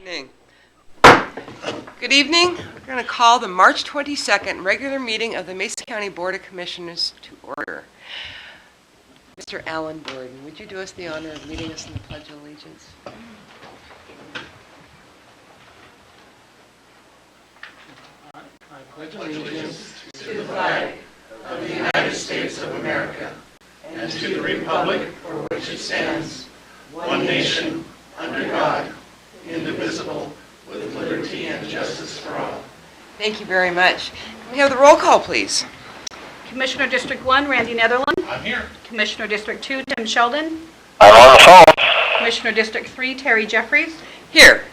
Evening. Good evening. We're going to call the March 22nd regular meeting of the Mason County Board of Commissioners to order. Mr. Alan Borden, would you do us the honor of leading us in the Pledge of Allegiance? I pledge allegiance to the flag of the United States of America and to the republic for which it stands, one nation, under God, indivisible, with liberty and justice for all. Thank you very much. Can we have the roll call, please? Commissioner District 1, Randy Netherland. I'm here. Commissioner District 2, Tim Sheldon. I'm on the phone. Commissioner District 3, Terry Jeffries. Here.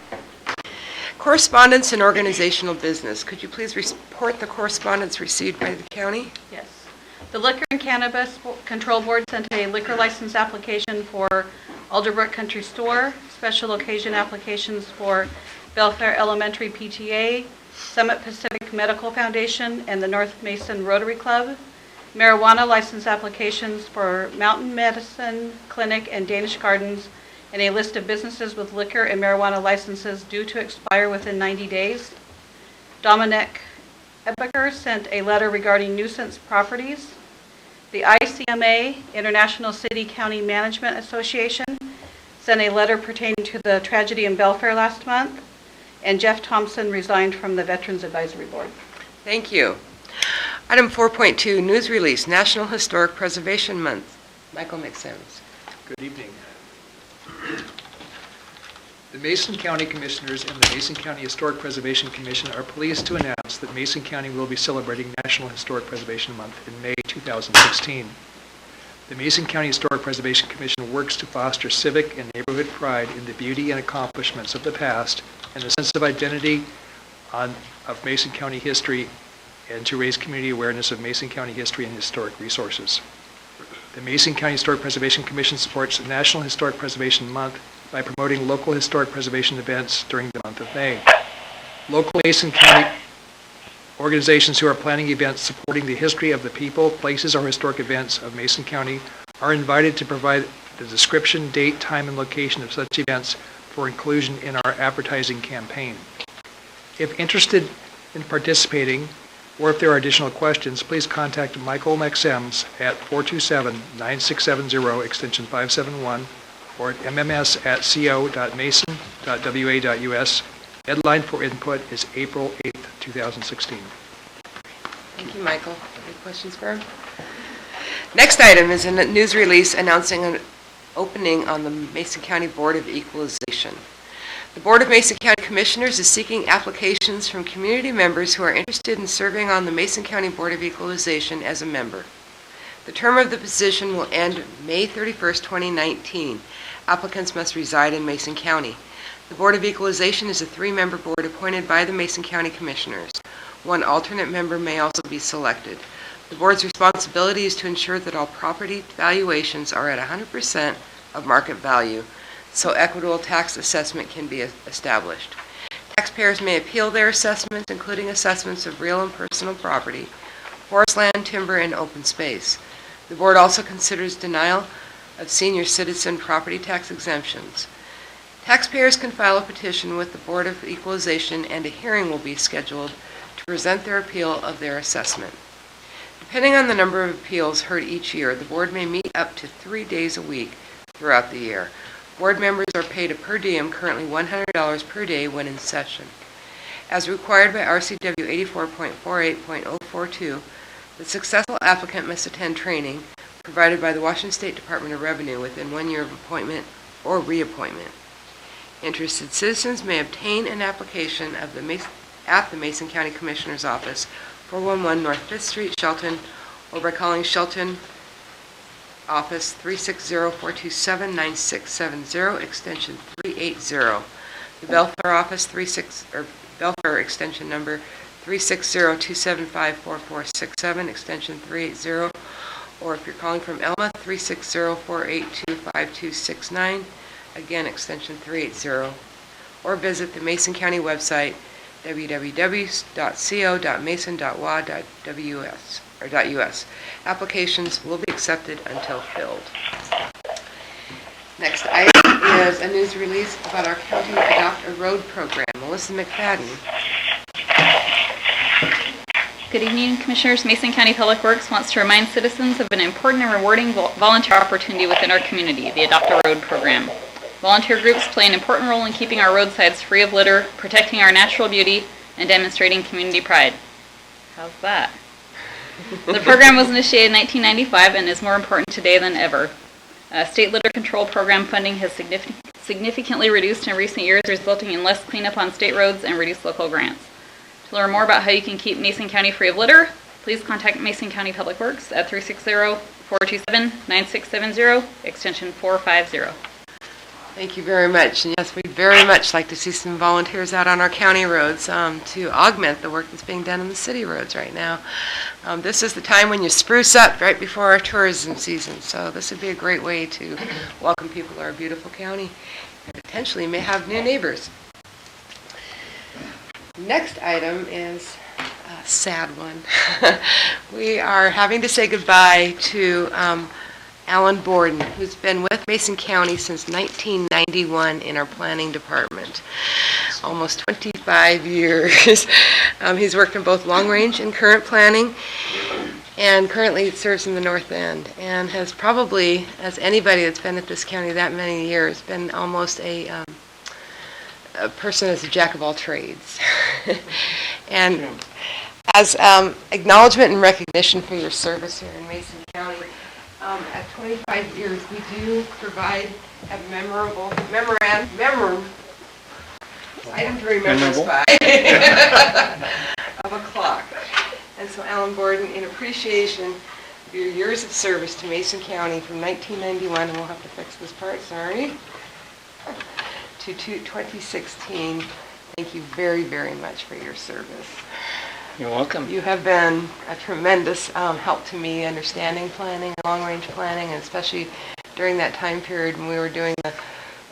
Correspondence and organizational business. Could you please report the correspondence received by the county? Yes. The Liquor and Cannabis Control Board sent a liquor license application for Alderbrook Country Store, special occasion applications for Belfair Elementary PTA, Summit Pacific Medical Foundation, and the North Mason Rotary Club. Marijuana license applications for Mountain Medicine Clinic and Danish Gardens, and a list of businesses with liquor and marijuana licenses due to expire within 90 days. Dominic Ebecker sent a letter regarding nuisance properties. The ICMA, International City County Management Association, sent a letter pertaining to the tragedy in Belfair last month. And Jeff Thompson resigned from the Veterans Advisory Board. Thank you. Item 4.2, news release, National Historic Preservation Month. Michael McSims. Good evening. The Mason County Commissioners and the Mason County Historic Preservation Commission are pleased to announce that Mason County will be celebrating National Historic Preservation Month in May 2016. The Mason County Historic Preservation Commission works to foster civic and neighborhood pride in the beauty and accomplishments of the past and a sense of identity of Mason County history, and to raise community awareness of Mason County history and historic resources. The Mason County Historic Preservation Commission supports the National Historic Preservation Month by promoting local historic preservation events during the month of May. Local Mason County organizations who are planning events supporting the history of the people, places, or historic events of Mason County are invited to provide the description, date, time, and location of such events for inclusion in our advertising campaign. If interested in participating, or if there are additional questions, please contact Michael McSims at 427-9670 extension 571 or at mms@co.mason.wa.us. Deadline for input is April 8th, 2016. Thank you, Michael. Any questions for him? Next item is a news release announcing an opening on the Mason County Board of Equalization. The Board of Mason County Commissioners is seeking applications from community members who are interested in serving on the Mason County Board of Equalization as a member. The term of the position will end May 31st, 2019. Applicants must reside in Mason County. The Board of Equalization is a 3-member board appointed by the Mason County Commissioners. One alternate member may also be selected. The board's responsibility is to ensure that all property valuations are at 100% of market value, so equitable tax assessment can be established. Taxpayers may appeal their assessments, including assessments of real and personal property, forest land, timber, and open space. The board also considers denial of senior citizen property tax exemptions. Taxpayers can file a petition with the Board of Equalization, and a hearing will be scheduled to present their appeal of their assessment. Depending on the number of appeals heard each year, the board may meet up to 3 days a week throughout the year. Board members are paid a per diem, currently $100 per day when in session. As required by RCW 84.48.042, the successful applicant must attend training provided by the Washington State Department of Revenue within 1 year of appointment or reappointment. Interested citizens may obtain an application at the Mason County Commissioner's Office, 411 North 5th Street, Shelton, or by calling Shelton Office 360-427-9670, extension 380. The Belfair Office Belfair extension number 360-275-4467, extension 380. Or if you're calling from Elma, 360-482-5269, again extension 380. Or visit the Mason County website, www.co.mason.wa.us. Applications will be accepted until filled. Next item is a news release about our County Adopt a Road program. Melissa McFadden. Good evening, Commissioners. Mason County Public Works wants to remind citizens of an important and rewarding volunteer opportunity within our community, the Adopt a Road program. Volunteer groups play an important role in keeping our roadsides free of litter, protecting our natural beauty, and demonstrating community pride. How's that? The program was initiated in 1995 and is more important today than ever. State litter control program funding has significantly reduced in recent years, resulting in less cleanup on state roads and reduced local grants. To learn more about how you can keep Mason County free of litter, please contact Mason County Public Works at 360-427-9670, extension 450. Thank you very much. And yes, we'd very much like to see some volunteers out on our county roads to augment the work that's being done on the city roads right now. This is the time when you spruce up right before our tourism season, so this would be a great way to welcome people to our beautiful county and potentially may have new neighbors. Next item is a sad one. We are having to say goodbye to Alan Borden, who's been with Mason County since 1991 in our planning department. Almost 25 years. He's worked in both long-range and current planning, and currently serves in the North End, and has probably, as anybody that's been at this county that many years, been almost a person as a jack of all trades. And as acknowledgement and recognition for your service here in Mason County, at 25 years, we do provide a item to remember us by of a clock. And so Alan Borden, in appreciation of your years of service to Mason County from 1991, and we'll have to fix this part, sorry, to 2016, thank you very, very much for your service. You're welcome. You have been a tremendous help to me understanding planning, long-range planning, and especially during that time period when we were doing the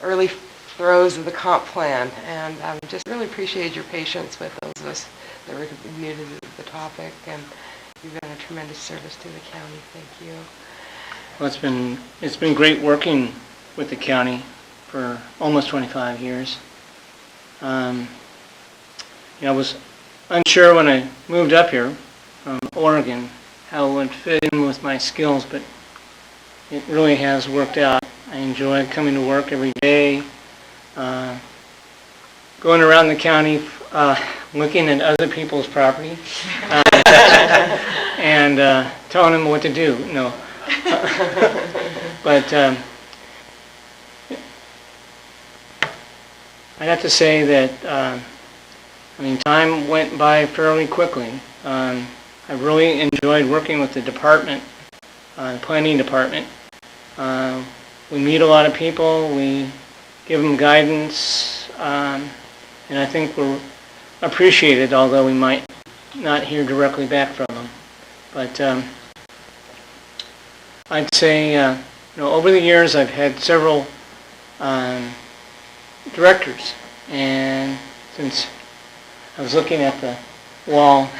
early throes of the comp plan. And just really appreciated your patience with those of us that were new to the topic. And you've been a tremendous service to the county. Thank you. Well, it's been great working with the county for almost 25 years. I was unsure when I moved up here from Oregon how it would fit in with my skills, but it really has worked out. I enjoy coming to work every day, going around the county, looking at other people's property, and telling them what to do. No, but I'd have to say that time went by fairly quickly. I really enjoyed working with the department, the planning department. We meet a lot of people, we give them guidance, and I think we're appreciated, although we might not hear directly back from them. But I'd say, over the years I've had several directors, and since I was looking at the wall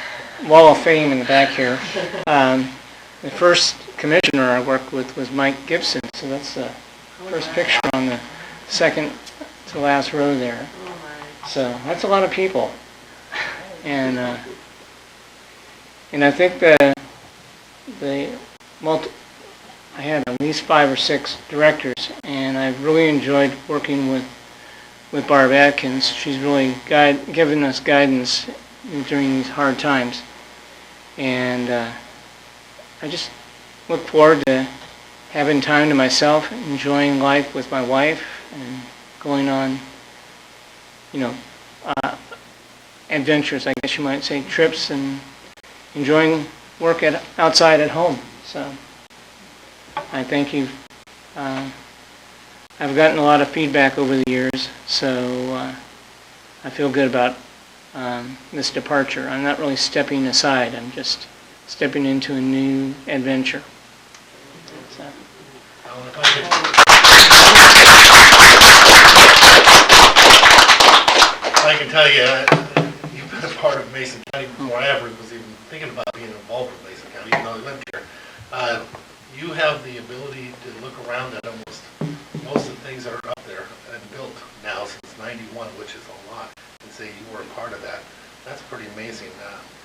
of fame in the back here, the first commissioner I worked with was Mike Gibson, so that's the first picture on the second to last row there. So that's a lot of people, and I think I had at least 5 or 6 directors, and I've really enjoyed working with Barb Atkins. She's really given us guidance during these hard times, and I just look forward to having time to myself, enjoying life with my wife, and going on, adventures, I guess you might say, trips, and enjoying work outside at home. So I thank you. I've gotten a lot of feedback over the years, so I feel good about this departure. I'm not really stepping aside, I'm just stepping into a new adventure. So. I can tell you, you've been a part of Mason County before I ever was even thinking about being involved with Mason County, even though I lived here. You have the ability to look around at almost most of the things that are up there and built now since '91, which is a lot, and say you were a part of that, that's pretty amazing.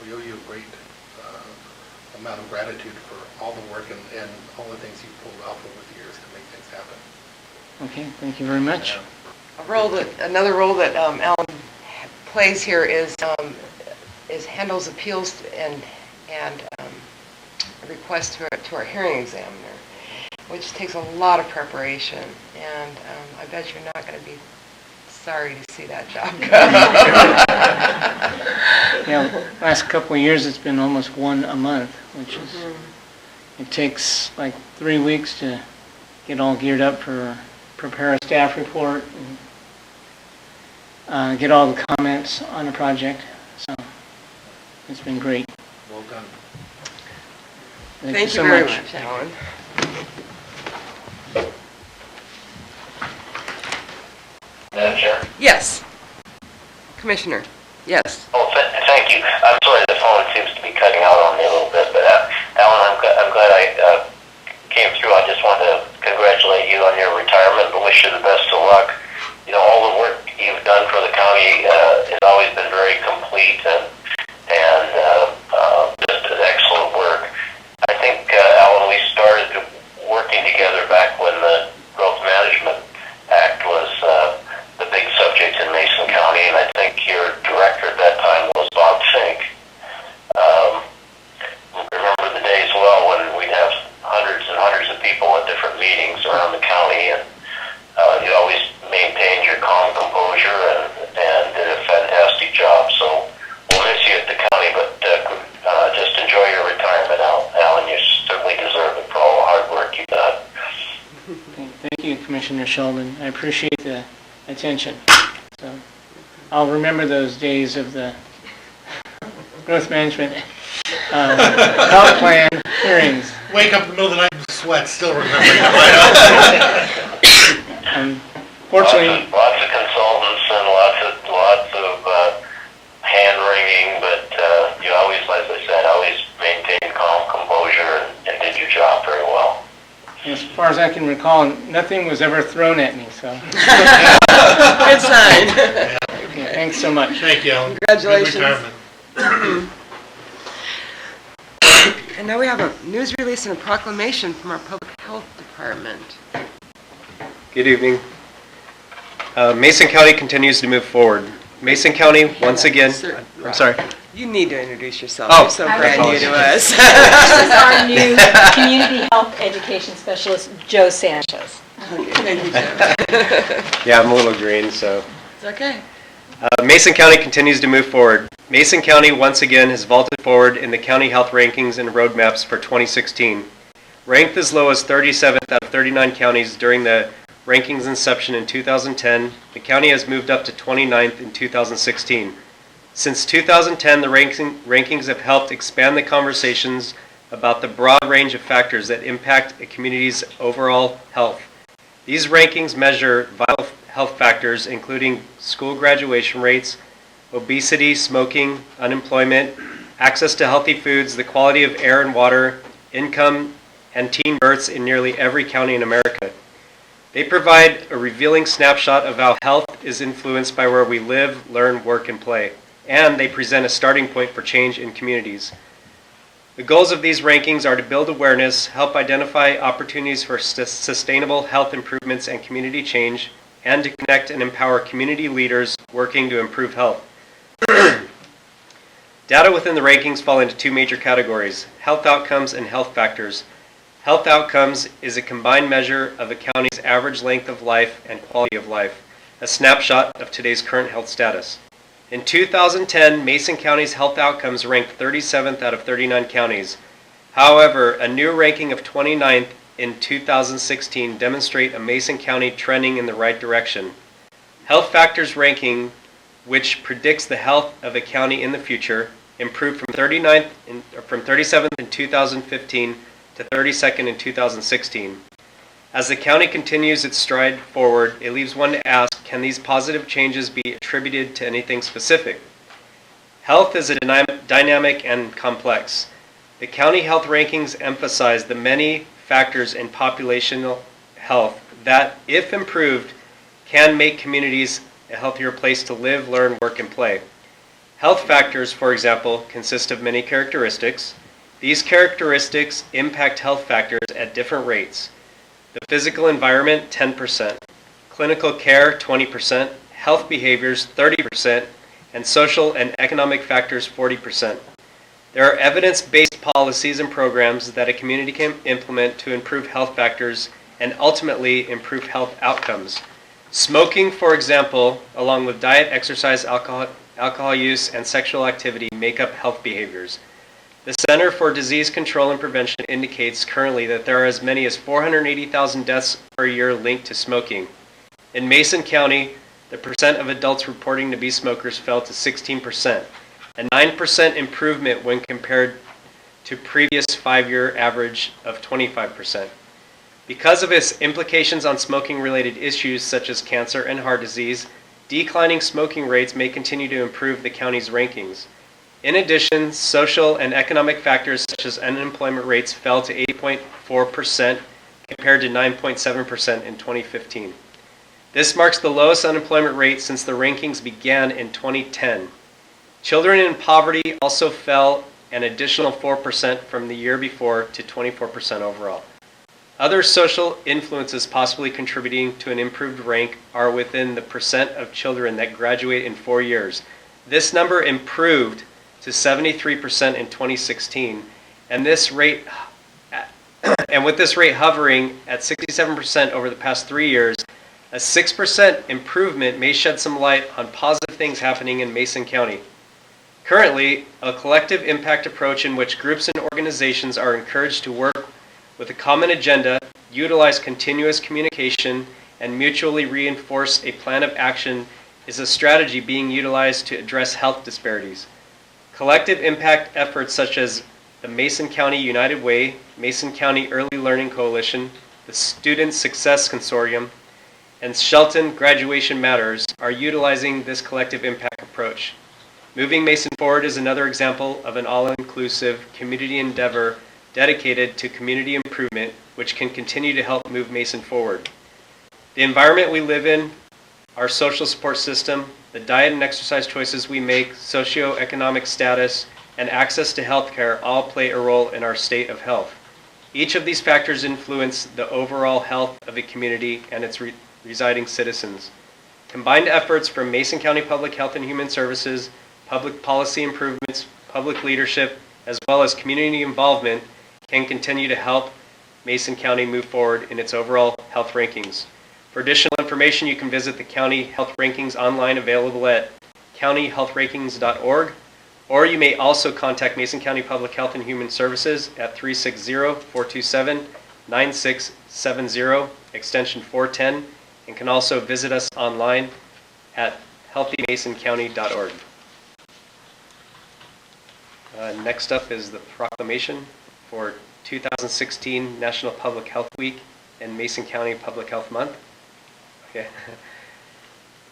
We owe you a great amount of gratitude for all the work and all the things you've pulled off over the years to make things happen. Okay, thank you very much. Another role that Alan plays here is handles appeals and requests to our hearing examiner, which takes a lot of preparation, and I bet you're not going to be sorry to see that job go. Yeah, last couple of years, it's been almost one a month, which is, it takes like 3 weeks to get all geared up prepare a staff report, and get all the comments on the project. So it's been great. Well done. Thank you very much, Alan. Madam Chair? Yes. Commissioner, yes. Oh, thank you. I'm sorry, the phone seems to be cutting out on me a little bit, but Alan, I'm glad I came through. I just wanted to congratulate you on your retirement and wish you the best of luck. You know, all the work you've done for the county has always been very complete and just an excellent work. I think, Alan, we started working together back when the Growth Management Act was the big subject in Mason County, and I think your director at that time was Bob Fink. Remember the days well when we'd have hundreds and hundreds of people at different meetings around the county, and you always maintained your calm composure and did a fantastic job. So we'll miss you at the county, but just enjoy your retirement, Alan. You certainly deserve it for all the hard work you've done. Thank you, Commissioner Sheldon. I appreciate the attention. So I'll remember those days of the growth management health plan hearings. Wake up in the middle of the night and sweat, still remembering it. Fortunately, Lots of consultants and lots of hand-wringing, but you always, as I said, always maintained calm composure and did your job very well. as far as I can recall, nothing was ever thrown at me, so. Good sign. Okay, thanks so much. Thank you, Alan. Congratulations. Good retirement. And now we have a news release and a proclamation from our Public Health Department. Good evening. Mason County continues to move forward. Mason County, once again, Sir, I'm sorry. You need to introduce yourself. Oh, You're so I brand new to apologize. us. This is our new community health education specialist, Joe Sanchez. Okay, thank you, Joe. Yeah, I'm a little green, so. It's okay. Mason County continues to move forward. Mason County, once again, has vaulted forward in the county health rankings and roadmaps for 2016. Ranked as low as 37th out of 39 counties during the rankings inception in 2010, the county has moved up to 29th in 2016. Since 2010, the rankings have helped expand the conversations about the broad range of factors that impact a community's overall health. These rankings measure vital health factors including school graduation rates, obesity, smoking, unemployment, access to healthy foods, the quality of air and water, income, and teen births in nearly every county in America. They provide a revealing snapshot of how health is influenced by where we live, learn, work, and play, and they present a starting point for change in communities. The goals of these rankings are to build awareness, help identify opportunities for sustainable health improvements and community change, and to connect and empower community leaders working to improve health. Data within the rankings fall into two major categories: health outcomes and health factors. Health outcomes is a combined measure of a county's average length of life and quality of life, a snapshot of today's current health status. In 2010, Mason County's health outcomes ranked 37th out of 39 counties. However, a new ranking of 29th in 2016 demonstrate a Mason County trending in the right direction. Health factors ranking, which predicts the health of a county in the future, improved from 37th in 2015 to 32nd in 2016. As the county continues its stride forward, it leaves one to ask, can these positive changes be attributed to anything specific? Health is a dynamic and complex. The county health rankings emphasize the many factors in populational health that, if improved, can make communities a healthier place to live, learn, work, and play. Health factors, for example, consist of many characteristics. These characteristics impact health factors at different rates. The physical environment, 10%, clinical care, 20%, health behaviors, 30%, and social and economic factors, 40%. There are evidence-based policies and programs that a community can implement to improve health factors and ultimately improve health outcomes. Smoking, for example, along with diet, exercise, alcohol use, and sexual activity make up health behaviors. The Center for Disease Control and Prevention indicates currently that there are as many as 480,000 deaths per year linked to smoking. In Mason County, the percent of adults reporting to be smokers fell to 16%, a 9% improvement when compared to previous 5-year average of 25%. Because of its implications on smoking-related issues such as cancer and heart disease, declining smoking rates may continue to improve the county's rankings. In addition, social and economic factors such as unemployment rates fell to 8.4% compared to 9.7% in 2015. This marks the lowest unemployment rate since the rankings began in 2010. Children in poverty also fell an additional 4% from the year before to 24% overall. Other social influences possibly contributing to an improved rank are within the percent of children that graduate in 4 years. This number improved to 73% in 2016, and with this rate hovering at 67% over the past 3 years, a 6% improvement may shed some light on positive things happening in Mason County. Currently, a collective impact approach in which groups and organizations are encouraged to work with a common agenda, utilize continuous communication, and mutually reinforce a plan of action is a strategy being utilized to address health disparities. Collective impact efforts such as the Mason County United Way, Mason County Early Learning Coalition, the Student Success Consortium, and Shelton Graduation Matters are utilizing this collective impact approach. Moving Mason Forward is another example of an all-inclusive community endeavor dedicated to community improvement, which can continue to help move Mason forward. The environment we live in, our social support system, the diet and exercise choices we make, socioeconomic status, and access to health care all play a role in our state of health. Each of these factors influence the overall health of a community and its residing citizens. Combined efforts from Mason County Public Health and Human Services, public policy improvements, public leadership, as well as community involvement can continue to help Mason County move forward in its overall health rankings. For additional information, you can visit the County Health Rankings online, available at countyhealthrankings.org, or you may also contact Mason County Public Health and Human Services at 360-427-9670, extension 410, and can also visit us online at healthymasoncounty.org. Next up is the proclamation for 2016 National Public Health Week and Mason County Public Health Month. Okay.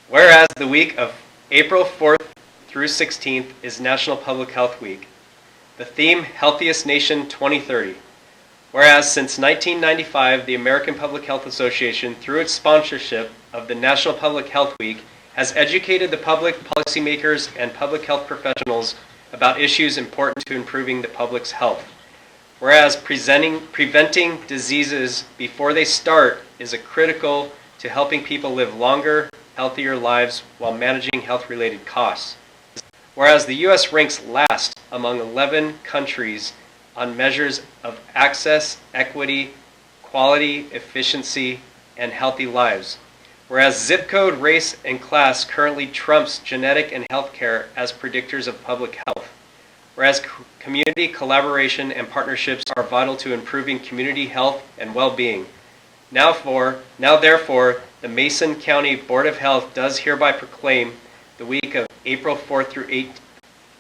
Whereas the week of April 4th through 16th is National Public Health Week. The theme, Healthiest Nation 2030. Whereas since 1995, the American Public Health Association, through its sponsorship of the National Public Health Week, has educated the public, policymakers, and public health professionals about issues important to improving the public's health. Whereas preventing diseases before they start is critical to helping people live longer, healthier lives while managing health-related costs. Whereas the U.S. ranks last among 11 countries on measures of access, equity, quality, efficiency, and healthy lives. Whereas zip code, race, and class currently trumps genetic and healthcare as predictors of public health. Whereas community collaboration and partnerships are vital to improving community health and well-being. Now therefore, the Mason County Board of Health does hereby proclaim the week of April 4th through 8th,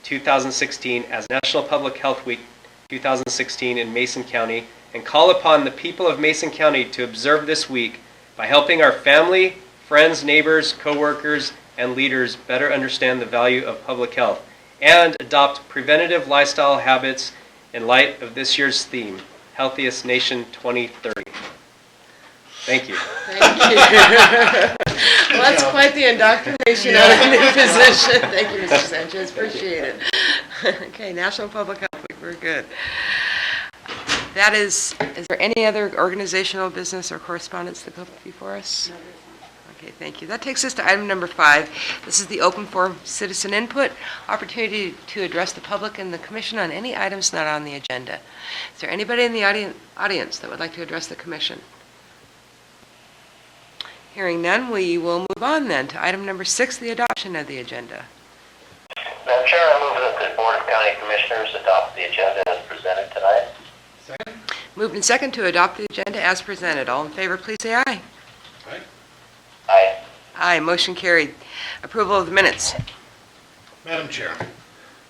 2016 as National Public Health Week 2016 in Mason County, and call upon the people of Mason County to observe this week by helping our family, friends, neighbors, co-workers, and leaders better understand the value of public health and adopt preventative lifestyle habits in light of this year's theme, Healthiest Nation 2030. Thank you. Thank you. Well, that's quite the indoctrination out of a new position. Thank you, Mr. Sanchez, appreciate it. Okay, National Public Health Week, we're good. That is there any other organizational business or correspondence to go before us? Okay, thank you. That takes us to item number 5. This is the open forum citizen input, opportunity to address the public and the commission on any items not on the agenda. Is there anybody in the audience that would like to address the commission? Hearing none, we will move on then to item number 6, the adoption of the agenda. Madam Chair, I move that the Board of County Commissioners adopt the agenda as presented tonight. Second? Moved and second to adopt the agenda as presented. All in favor, please say aye. Aye. Aye. Aye, motion carried. Approval of the minutes. Madam Chair,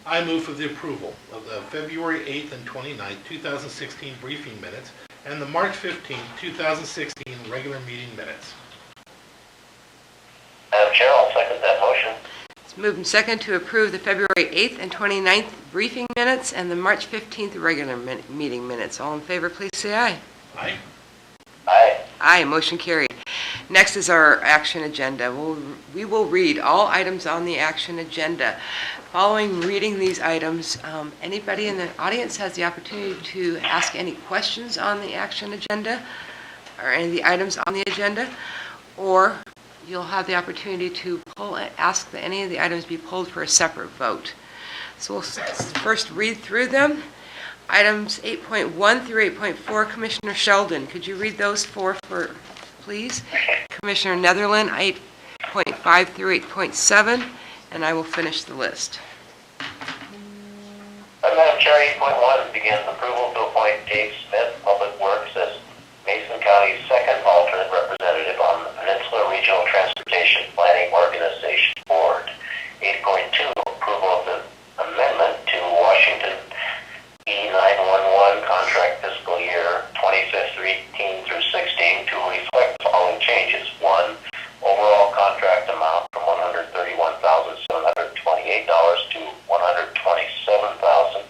I move for the approval of the February 8th and 29th, 2016 briefing minutes and the March 15th, 2016 regular meeting minutes. Madam Chair, I'll second that motion. It's moved and second to approve the February 8th and 29th briefing minutes and the March 15th regular meeting minutes. All in favor, please say aye. Aye. Aye. Aye, motion carried. Next is our action agenda. We will read all items on the action agenda. Following reading these items, anybody in the audience has the opportunity to ask any questions on the action agenda or any of the items on the agenda, or you'll have the opportunity to ask that any of the items be pulled for a separate vote. So we'll first read through them. Items 8.1 through 8.4, Commissioner Sheldon, could you read those four please? Commissioner Netherland, 8.5 through 8.7, and I will finish the list. Madam Chair, 8.1 begins approval to appoint Dave Smith, Public Works, as Mason County's second alternate representative on the Peninsula Regional Transportation Planning Organization Board. 8.2, approval of the amendment to Washington E911 contract fiscal year 2015 through 16 to reflect the following changes. 1, overall contract amount from $131,728 to $127,188.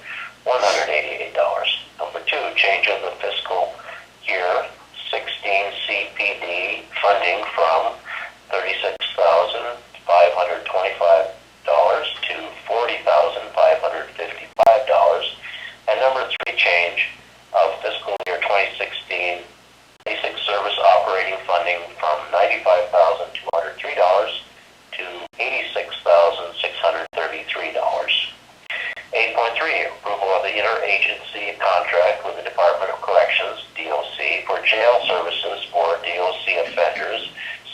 Number 2, change of the fiscal year 16 CPD funding from $36,525 to $40,555. And number 3, change of fiscal year 2016 basic service operating funding from $95,203 to $86,633. 8.3, approval of the interagency contract with the Department of Corrections, DOC, for jail services for DOC offenders,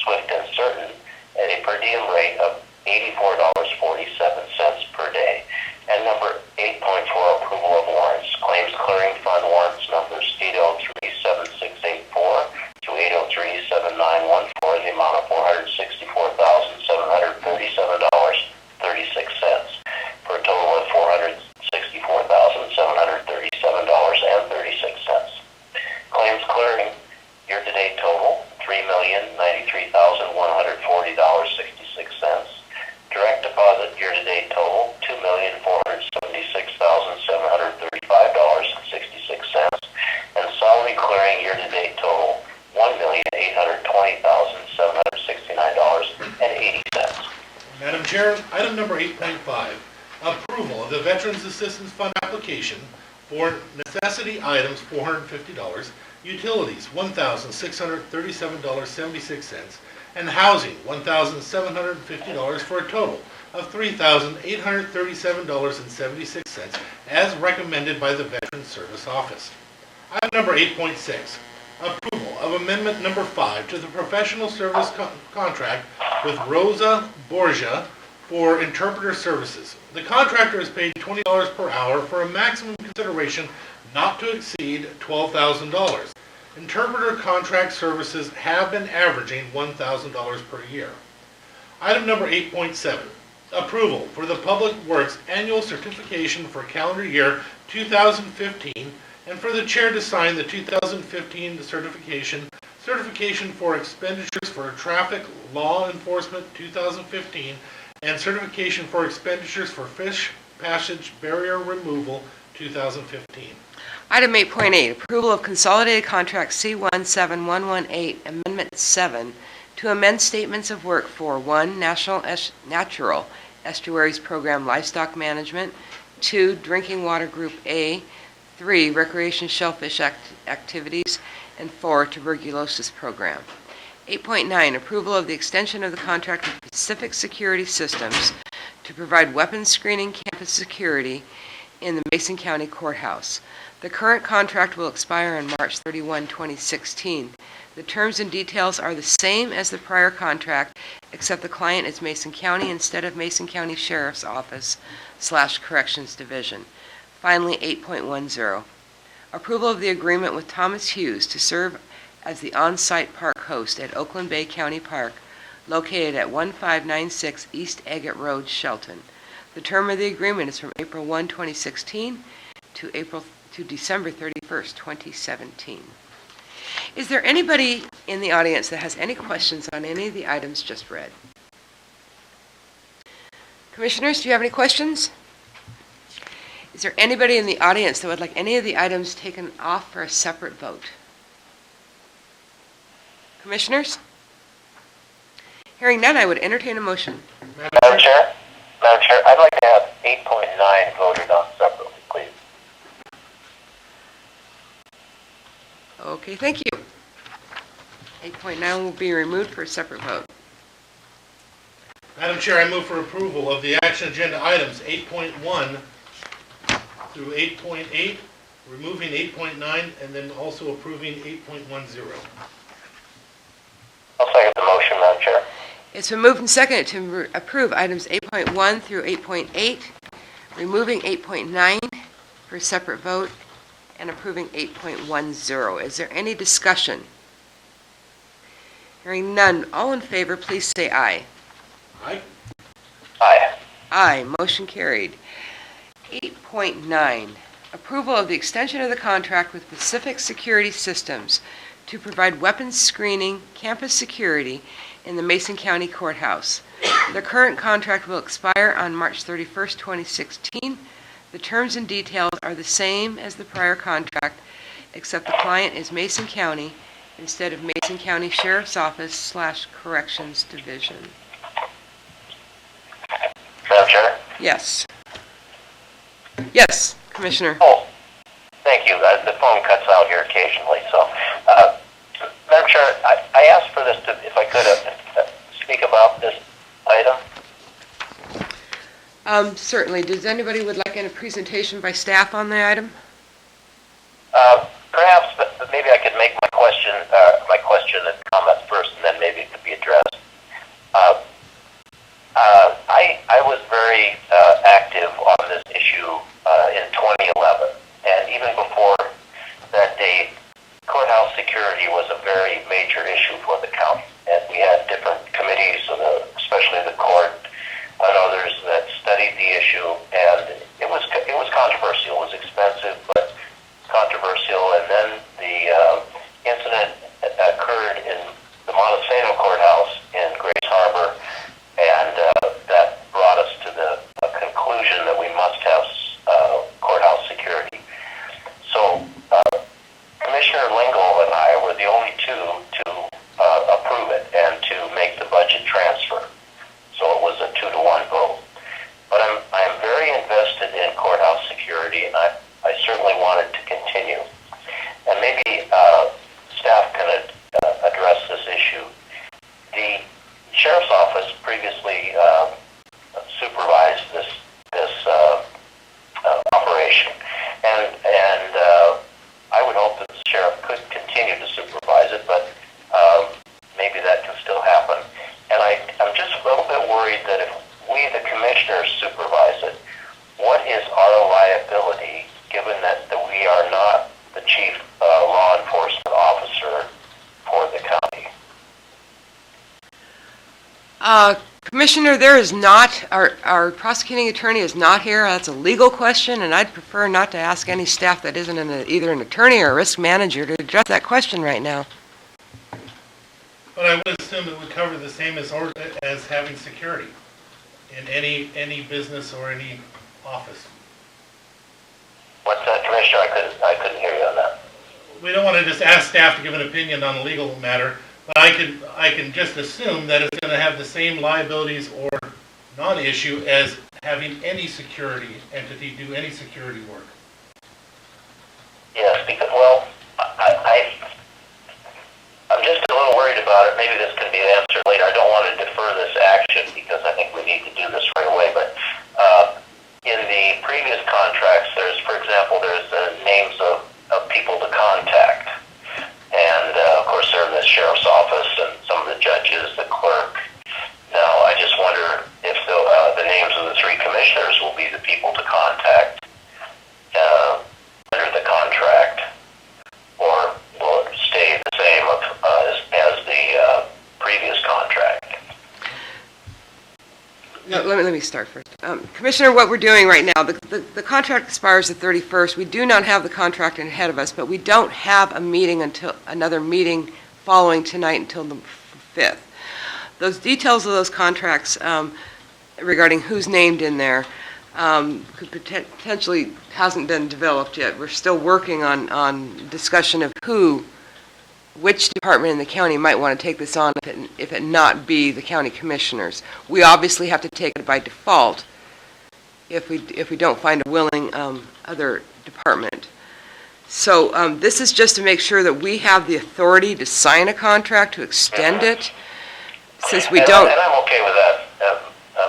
swift and certain, at a per diem rate of $84.47 per day. And number 8.4, approval of warrants. Claims clearing fund warrants numbers 803-7684 to 803-7914, the amount of $464,737.36, for a total of $464,737.36. Claims clearing year-to-date total, $3,093,140.66. Direct deposit year-to-date total, $2,476,735.66. And salary clearing year-to-date total, $1,820,769.80. Madam Chair, item number 8.5, approval of the Veterans Assistance Fund application for necessity items $450, utilities $1,637.76, and housing $1,750 for a total of $3,837.76 as recommended by the Veterans Service Office. Item number 8.6, approval of amendment number 5 to the professional service contract with Rosa Borgia for interpreter services. The contractor is paid $20 per hour for a maximum consideration not to exceed $12,000. Interpreter contract services have been averaging $1,000 per year. Item number 8.7, approval for the Public Works annual certification for calendar year 2015 and for the chair to sign the 2015 certification for expenditures for traffic law enforcement 2015 and certification for expenditures for fish passage barrier removal 2015. Item 8.8, approval of consolidated contract C17118, Amendment 7, to amend statements of work for 1, Natural Estuaries Program Livestock Management, 2, Drinking Water Group A, 3, Recreation Shellfish Activities, and 4, Tuberculosis Program. 8.9, approval of the extension of the contract with Pacific Security Systems to provide weapons screening campus security in the Mason County Courthouse. The current contract will expire on March 31, 2016. The terms and details are the same as the prior contract, except the client is Mason County instead of Mason County Sheriff's Office / Corrections Division. Finally, 8.10, approval of the agreement with Thomas Hughes to serve as the on-site park host at Oakland Bay County Park, located at 1596 East Agate Road, Shelton. The term of the agreement is from April 1, 2016 to December 31st, 2017. Is there anybody in the audience that has any questions on any of the items just read? Commissioners, do you have any questions? Is there anybody in the audience that would like any of the items taken off for a separate vote? Commissioners? Hearing none, I would entertain a motion. Madam Chair, I'd like to have 8.9 voted on separately, please. Okay, thank you. 8.9 will be removed for a separate vote. Madam Chair, I move for approval of the action agenda items 8.1 through 8.8, removing 8.9, and then also approving 8.10. I'll second the motion, Madam Chair. It's been moved and seconded to approve items 8.1 through 8.8, removing 8.9 for a separate vote, and approving 8.10. Is there any discussion? Hearing none, all in favor, please say aye. Aye. Aye. Aye, motion carried. 8.9, approval of the extension of the contract with Pacific Security Systems to provide weapons screening, campus security in the Mason County Courthouse. The current contract will expire on March 31st, 2016. The terms and details are the same as the prior contract, except the client is Mason County instead of Mason County Sheriff's Office / Corrections Division. Madam Chair? Yes. Yes, Commissioner. Oh, thank you. The phone cuts out here occasionally, so. Madam Chair, I asked for this if I could speak about this item. Certainly. Does anybody would like a presentation by staff on the item? Perhaps, but maybe I could make my question and comment first, and then maybe it could be addressed. I was very active on this issue in 2011, and even before that date, courthouse security was a very major issue for the county, and we had different committees, especially the court and others, that studied the issue, and it was controversial. It was expensive, but controversial. And then the incident occurred in the Montesano Courthouse in Grace Harbor, and that brought us to the conclusion that we must have courthouse security. So Commissioner Lingle and I were the only two to approve it and to make the budget transfer. So it was a 2-to-1 vote. But I'm very invested in courthouse security, and I certainly wanted to continue. And maybe staff can address this issue. The Sheriff's Office previously supervised this operation, and I would hope that the sheriff could continue to supervise it, but maybe that can still happen. And I'm just a little bit worried that if we, the commissioners, supervise it, what is our liability, given that we are not the chief law enforcement officer for the county? Commissioner, there is not, our prosecuting attorney is not here. That's a legal question, and I'd prefer not to ask any staff that isn't either an attorney or a risk manager to address that question right now. But I would assume it would cover the same as having security in any business or any office. What's that, Commissioner? I couldn't hear we don't want to just ask staff to give an opinion on a legal matter, but I can just assume that it's going to have the same liabilities or non-issue as having any security entity do any security work. Yes, because, well, I'm just a little worried about it. Maybe this can be answered later. I don't want to defer this action because I think we need to do this right away, but in the previous contracts, for example, there's names of people to contact. And, of course, they're in the sheriff's office and some of the judges, the clerk. Now, I just wonder if the names of the 3 commissioners will be the people to contact under the contract, or will it stay the same as the previous contract? No, let me start first. Commissioner, what we're doing right now, the contract expires the 31st. We do not have the contract ahead of us, but we don't have another meeting following tonight until the 5th. Those details of those contracts regarding who's named in there could potentially hasn't been developed yet. We're still working on discussion of which department in the county might want to take this on if it not be the county commissioners. We obviously have to take it by default if we don't find a willing other department. So this is just to make sure that we have the authority to sign a contract, to extend it, since we don't. And I'm okay with that,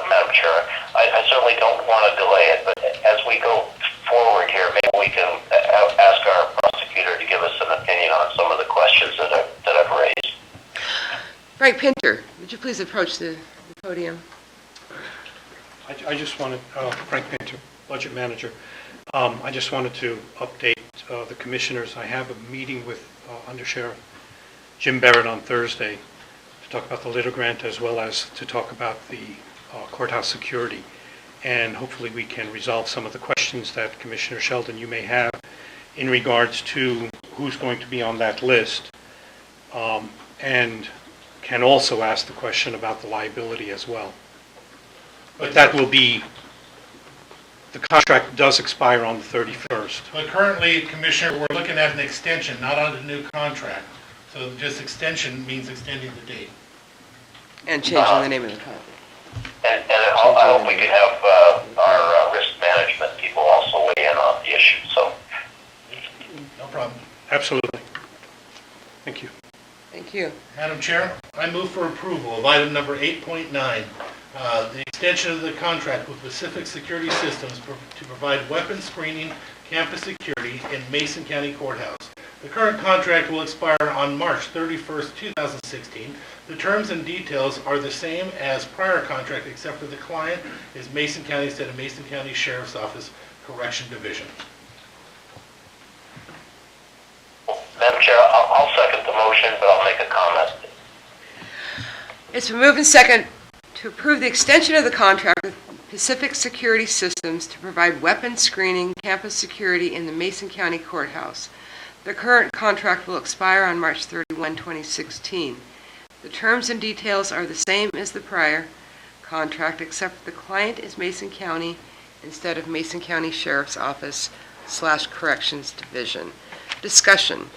Madam Chair. I certainly don't want to delay it, but as we go forward here, maybe we can ask our prosecutor to give us an opinion on some of the questions that I've raised. Frank Pinter, would you please approach the podium? I just wanted, Frank Pinter, Budget Manager. I just wanted to update the commissioners. I have a meeting with Under Sheriff Jim Barrett on Thursday to talk about the litter grant as well as to talk about the courthouse security. And hopefully we can resolve some of the questions that Commissioner Sheldon, you may have in regards to who's going to be on that list. And can also ask the question about the liability as well. But that will be, the contract does expire on the 31st. But currently, Commissioner, we're looking at an extension, not on a new contract. So just extension means extending the date. And changing the name of the contract. And I hope we can have our risk management people also weigh in on the issue. So, No problem. Absolutely. Thank you. Thank you. Madam Chair, I move for approval of item number 8.9, the extension of the contract with Pacific Security Systems to provide weapons screening, campus security in Mason County Courthouse. The current contract will expire on March 31st, 2016. The terms and details are the same as prior contract, except for the client is Mason County instead of Mason County Sheriff's Office Correction Division. Madam Chair, I'll second the motion, but I'll make a comment. It's been moved and second to approve the extension of the contract with Pacific Security Systems to provide weapons screening, campus security in the Mason County Courthouse. The current contract will expire on March 31, 2016. The terms and details are the same as the prior contract, except the client is Mason County instead of Mason County Sheriff's Office / Corrections Division. Discussion.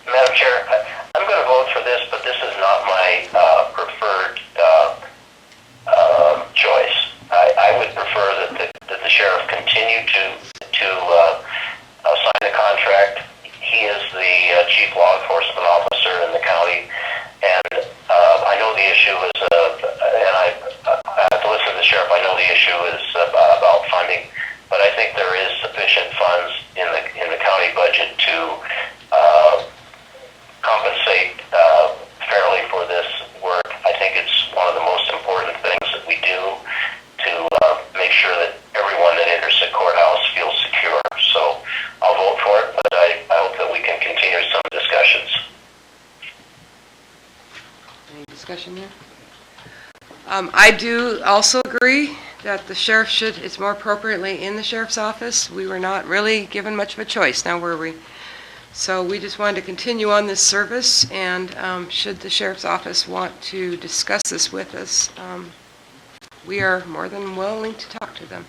Madam Chair, I'm going to vote for this, but this is not my preferred choice. I would prefer that the sheriff continue to sign the contract. He is the chief law enforcement officer in the county, and I know the issue is, and I have to listen to the sheriff. I know the issue is about funding, but I think there is sufficient funds in the county budget to compensate fairly for this work. I think it's one of the most important things that we do to make sure that everyone that enters the courthouse feels secure. So I'll vote for it, but I hope that we can continue some discussions. Any discussion there? I do also agree that the sheriff it's more appropriately in the sheriff's office. We were not really given much of a choice, now were we? So we just wanted to continue on this service, and should the sheriff's office want to discuss this with us, we are more than willing to talk to them.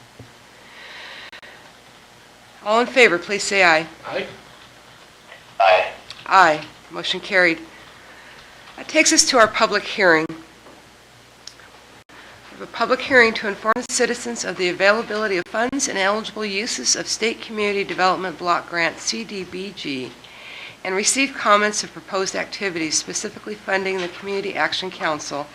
All in favor, please say aye. Aye. Aye. Aye. Motion carried. That takes us to our public hearing. We have a public hearing to inform the citizens of the availability of funds and eligible uses of State Community Development Block Grant CDBG and receive comments of proposed activities specifically funding the Community Action Council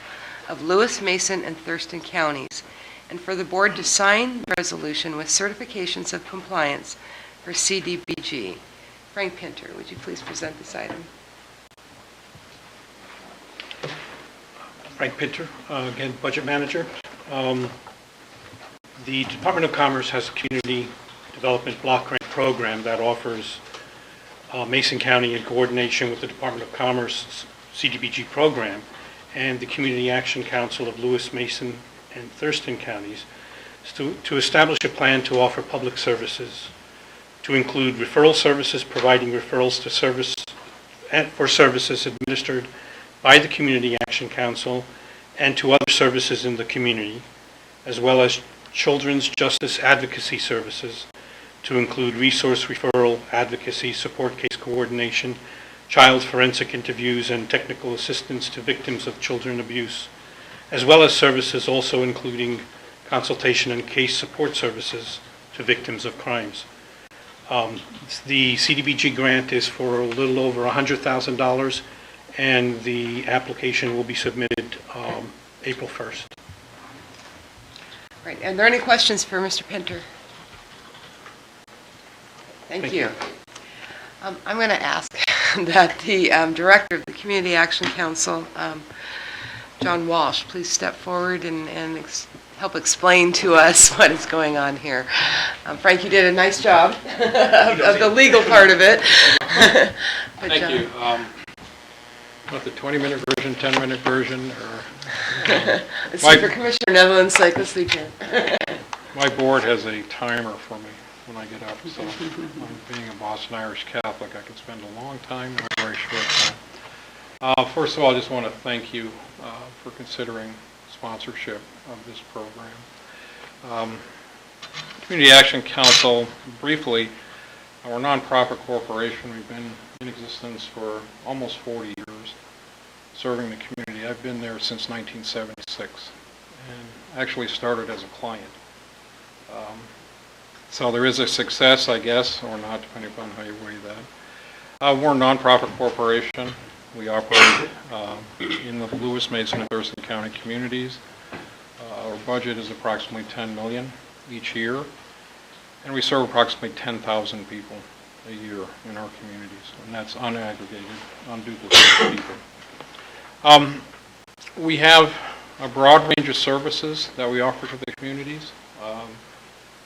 of Lewis, Mason, and Thurston counties, and for the board to sign the resolution with certifications of compliance for CDBG. Frank Pinter, would you please present this item? Frank Pinter, again, Budget Manager. The Department of Commerce has a Community Development Block Grant Program that offers Mason County in coordination with the Department of Commerce CDBG program and the Community Action Council of Lewis, Mason, and Thurston counties to establish a plan to offer public services, to include referral services, providing referrals to service and for services administered by the Community Action Council and to other services in the community, as well as children's justice advocacy services, to include resource referral, advocacy, support case coordination, child forensic interviews, and technical assistance to victims of children abuse, as well as services also including consultation and case support services to victims of crimes. The CDBG grant is for a little over $100,000, and the application will be submitted April 1st. Right. Are there any questions for Mr. Pinter? Thank you. I'm going to ask that the Director of the Community Action Council, John Walsh, please step forward and help explain to us what is going on here. Frank, you did a nice job of the legal part of it. But Thank John, you. What, the 20-minute version, 10-minute version, or? Let's see, for Commissioner Netherland's sake, let's see here. My board has a timer for me when I get up, so being a Boston Irish Catholic, I can spend a long time or a very short time. First of all, I just want to thank you for considering sponsorship of this program. Community Action Council, briefly, we're a nonprofit corporation. We've been in existence for almost 40 years, serving the community. I've been there since 1976 and actually started as a client. So there is a success, I guess, or not, depending upon how you weigh that. We're a nonprofit corporation. We operate in the Lewis, Mason, and Thurston County communities. Our budget is approximately $10 million each year, and we serve approximately 10,000 people a year in our communities, and that's unaggregated, unduplicated people. We have a broad range of services that we offer to the communities,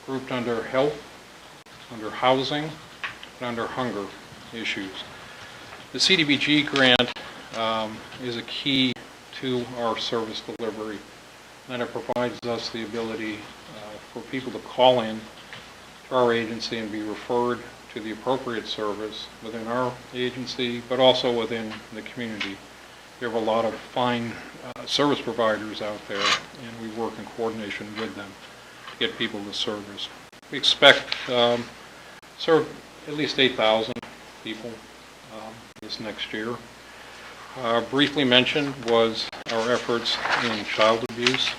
grouped under health, under housing, and under hunger issues. The CDBG grant is a key to our service delivery, and it provides us the ability for people to call in to our agency and be referred to the appropriate service within our agency, but also within the community. We have a lot of fine service providers out there, and we work in coordination with them to get people the service. We expect to serve at least 8,000 people this next year. Briefly mentioned was our efforts in child abuse.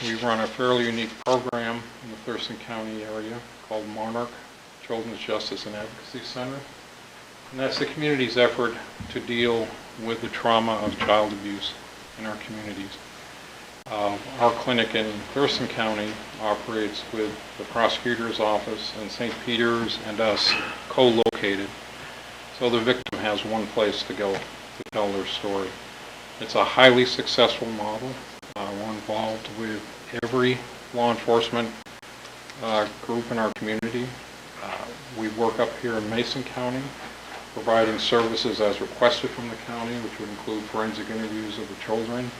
We run a fairly unique program in the Thurston County area called Monarch Children's Justice and Advocacy Center. And that's the community's effort to deal with the trauma of child abuse in our communities. Our clinic in Thurston County operates with the prosecutor's office and St. Peter's and us co-located. So the victim has one place to go to tell their story. It's a highly successful model. We're involved with every law enforcement group in our community. We work up here in Mason County, providing services as requested from the county, which would include forensic interviews of the children,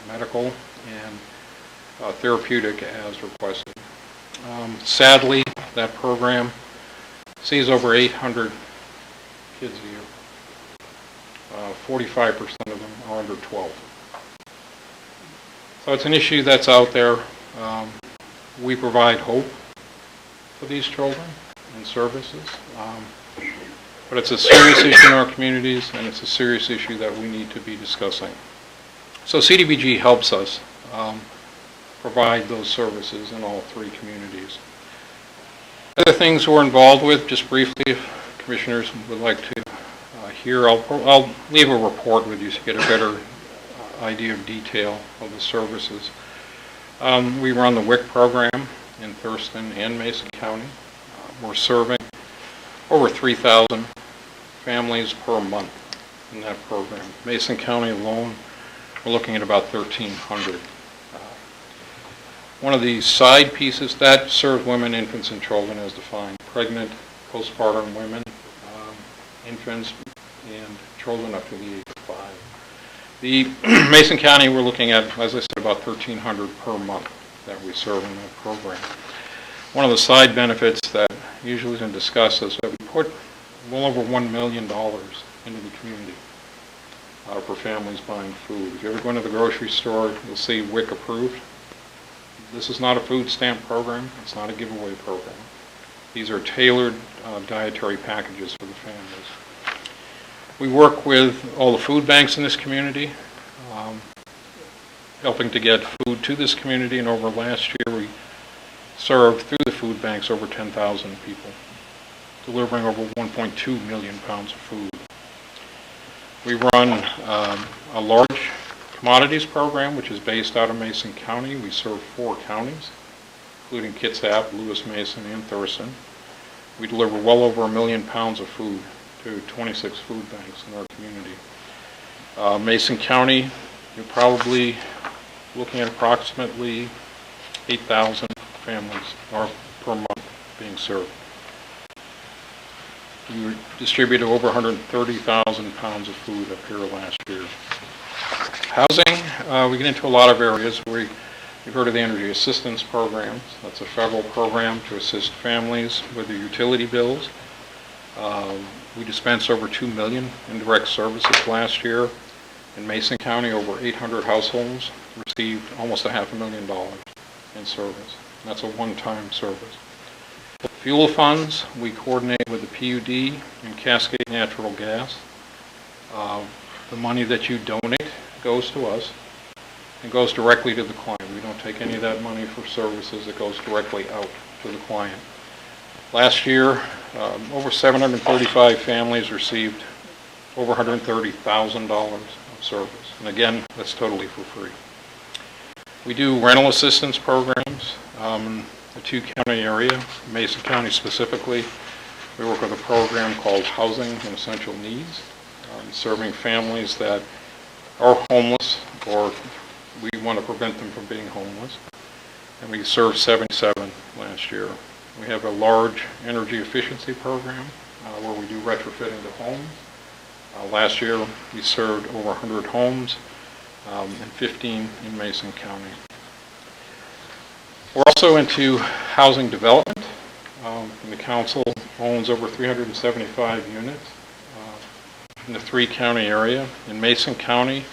medical, and therapeutic as requested. Sadly, that program sees over 800 kids a year. 45% of them are under 12. So it's an issue that's out there. We provide hope for these children and services. But it's a serious issue in our communities, and it's a serious issue that we need to be discussing. So CDBG helps us provide those services in all three communities. Other things we're involved with, just briefly, if commissioners would like to hear, I'll leave a report with you so you get a better idea of detail of the services. We run the WIC program in Thurston and Mason County. We're serving over 3,000 families per month in that program. Mason County alone, we're looking at about 1,300. One of the side pieces that serves women, infants, and children as defined: pregnant, postpartum women, infants, and children up to the age of 5. The Mason County, we're looking at, as I said, about 1,300 per month that we serve in that program. One of the side benefits that usually isn't discussed is that we put well over $1 million into the community for families buying food. If you ever go into the grocery store, you'll see WIC approved. This is not a food stamp program. It's not a giveaway program. These are tailored dietary packages for the families. We work with all the food banks in this community, helping to get food to this community, and over last year we served through the food banks over 10,000 people, delivering over 1.2 million pounds of food. We run a large commodities program, which is based out of Mason County. We serve 4 counties, including Kitsap, Lewis Mason, and Thurston. We deliver well over 1 million pounds of food to 26 food banks in our community. Mason County, you're probably looking at approximately 8,000 families per month being served. We distributed over 130,000 pounds of food up here last year. Housing, we get into a lot of areas. You've heard of the Energy Assistance Programs. That's a federal program to assist families with their utility bills. We dispensed over $2 million in direct services last year. In Mason County, over 800 households received almost $500,000 in service. That's a one-time service. Fuel funds, we coordinate with the PUD and Cascade Natural Gas. The money that you donate goes to us and goes directly to the client. We don't take any of that money for services. It goes directly out to the client. Last year, over 735 families received over $130,000 of service. And again, that's totally for free. We do rental assistance programs in the 2-county area, Mason County specifically. We work with a program called Housing and Essential Needs, serving families that are homeless, or we want to prevent them from being homeless. And we served 77 last year. We have a large energy efficiency program where we do retrofitting to homes. Last year we served over 100 homes and 15 in Mason County. We're also into housing development. And the council owns over 375 units in the 3-county area. In Mason County,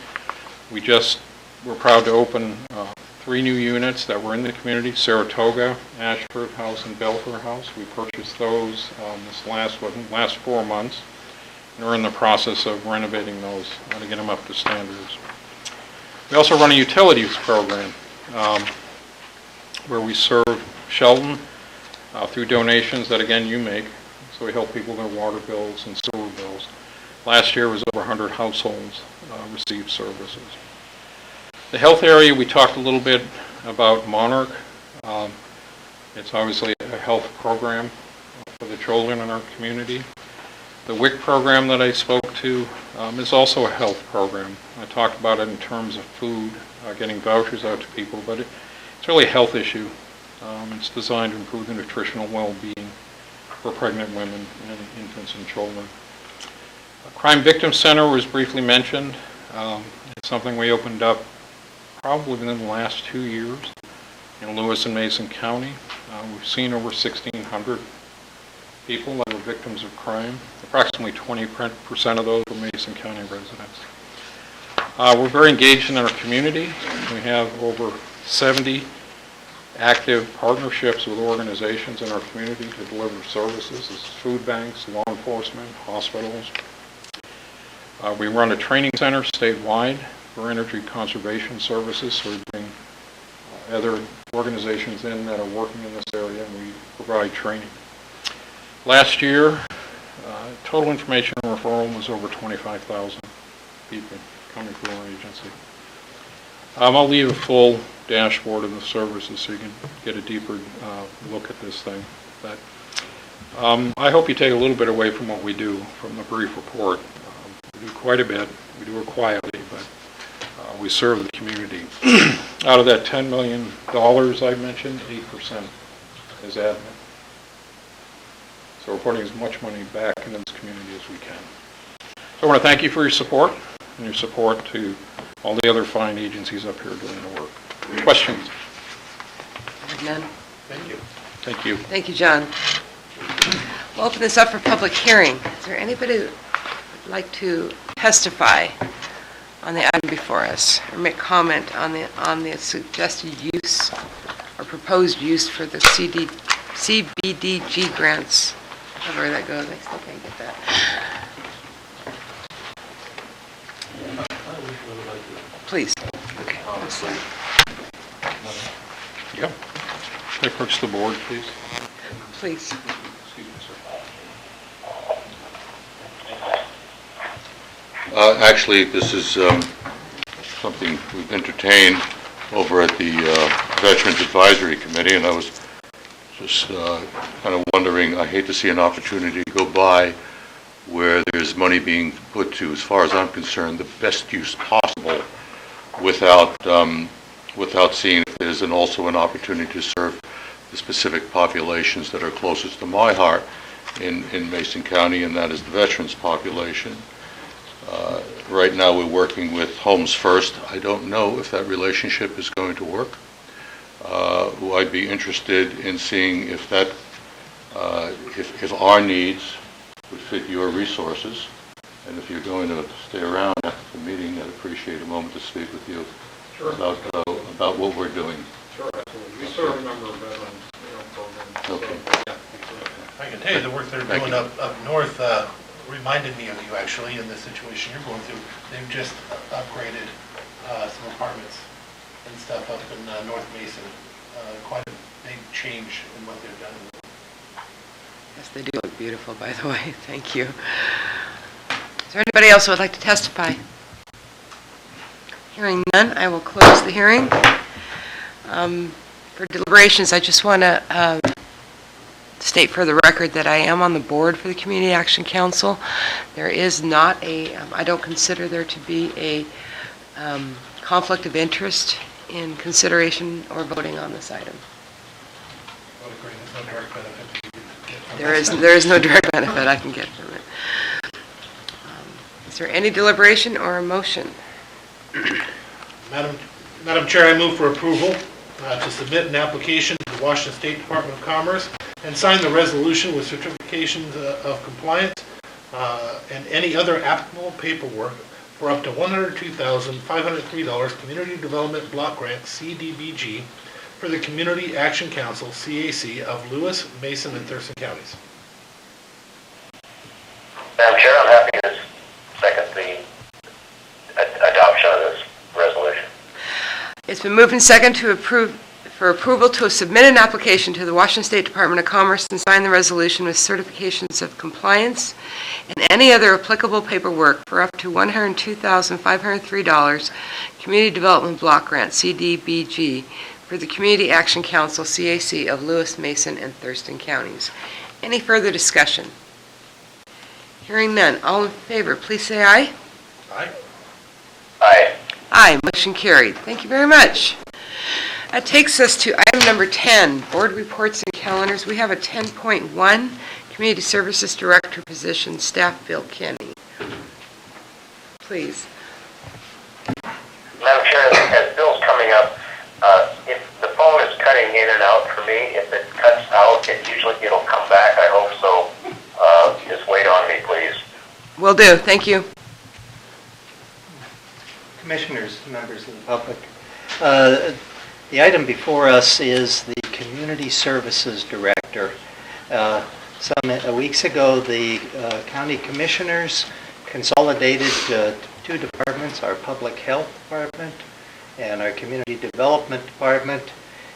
we're proud to open 3 new units that were in the community: Saratoga, Ashford House, and Belfair House. We purchased those this last 4 months, and we're in the process of renovating those to get them up to standards. We also run a utilities program where we serve Shelton through donations that, again, you make. So we help people with their water bills and sewer bills. Last year was over 100 households received services. The health area, we talked a little bit about Monarch. It's obviously a health program for the children in our community. The WIC program that I spoke to is also a health program. I talked about it in terms of food, getting vouchers out to people, but it's really a health issue. It's designed to improve the nutritional well-being for pregnant women and infants and children. Crime Victim Center was briefly mentioned. It's something we opened up probably within the last 2 years in Lewis and Mason County. We've seen over 1,600 people that are victims of crime. Approximately 20% of those were Mason County residents. We're very engaged in our community. We have over 70 active partnerships with organizations in our community to deliver services. This is food banks, law enforcement, hospitals. We run a training center statewide for energy conservation services, so we bring other organizations in that are working in this area, and we provide training. Last year, total information referral was over 25,000 people coming through our agency. I'll leave a full dashboard of the services so you can get a deeper look at this thing. But I hope you take a little bit away from what we do from the brief report. We do quite a bit. We do it quietly, but we serve the community. Out of that $10 million I mentioned, 8% is admin. So we're putting as much money back into this community as we can. So I want to thank you for your support and your support to all the other fine agencies up here doing the work. Questions? None. Thank you. Thank you. Thank you, John. We'll open this up for public hearing. Is there anybody who would like to testify on the item before us or make comment on the suggested use or proposed use for the CBDG grants? However that goes, I still can't get that. Please. Okay. Yep. Can I approach the board, please? Please. Excuse me, sir. Actually, this is something we've entertained over at the Veterans Advisory Committee, and I was just kind of wondering, I hate to see an opportunity go by where there's money being put to, as far as I'm concerned, the best use possible without seeing if there's also an opportunity to serve the specific populations that are closest to my heart in Mason County, and that is the veterans population. Right now we're working with Homes First. I don't know if that relationship is going to work. I'd be interested in seeing if that, if our needs would fit your resources. And if you're going to stay around after the meeting, I'd appreciate a moment to speak with you about what we're doing. Sure, absolutely. We serve a number of veterans programs. Okay. I can tell you the work they're doing up north reminded me of you, actually, in the situation you're going through. They've just upgraded some apartments and stuff up in North Mason. Quite a big change in what they've done. Yes, they do look beautiful, by the way. Thank you. Is there anybody else who would like to testify? Hearing none, I will close the hearing. For deliberations, I just want to state for the record that I am on the board for the Community Action Council. There is not I don't consider there to be a conflict of interest in consideration or voting on this item. There is no direct benefit I can get from it. Is there any deliberation or a motion? Madam Chair, I move for approval to submit an application to the Washington State Department of Commerce and sign the resolution with certifications of compliance and any other applicable paperwork for up to $102,503 Community Development Block Grant, CDBG, for the Community Action Council, CAC, of Lewis, Mason, and Thurston counties. Madam Chair, I'm happy to second the adoption of this resolution. It's been moved and second to for approval to submit an application to the Washington State Department of Commerce and sign the resolution with certifications of compliance and any other applicable paperwork for up to $102,503 Community Development Block Grant, CDBG, for the Community Action Council, CAC, of Lewis, Mason, and Thurston counties. Any further discussion? Hearing none. All in favor, please say aye. Aye. Aye. Aye, motion carried. Thank you very much. That takes us to item number 10, board reports and calendars. We have a 10.1, Community Services Director position, staff Bill Kenny. Please. Madam Chair, as Bill's coming up, if the phone is cutting in and out for me, if it cuts out, it'll come back. I hope so. Just wait on me, please. Will do. Thank you. Commissioners, members of the public. The item before us is the Community Services Director. Some weeks ago, the county commissioners consolidated two departments, our Public Health Department and our Community Development Department,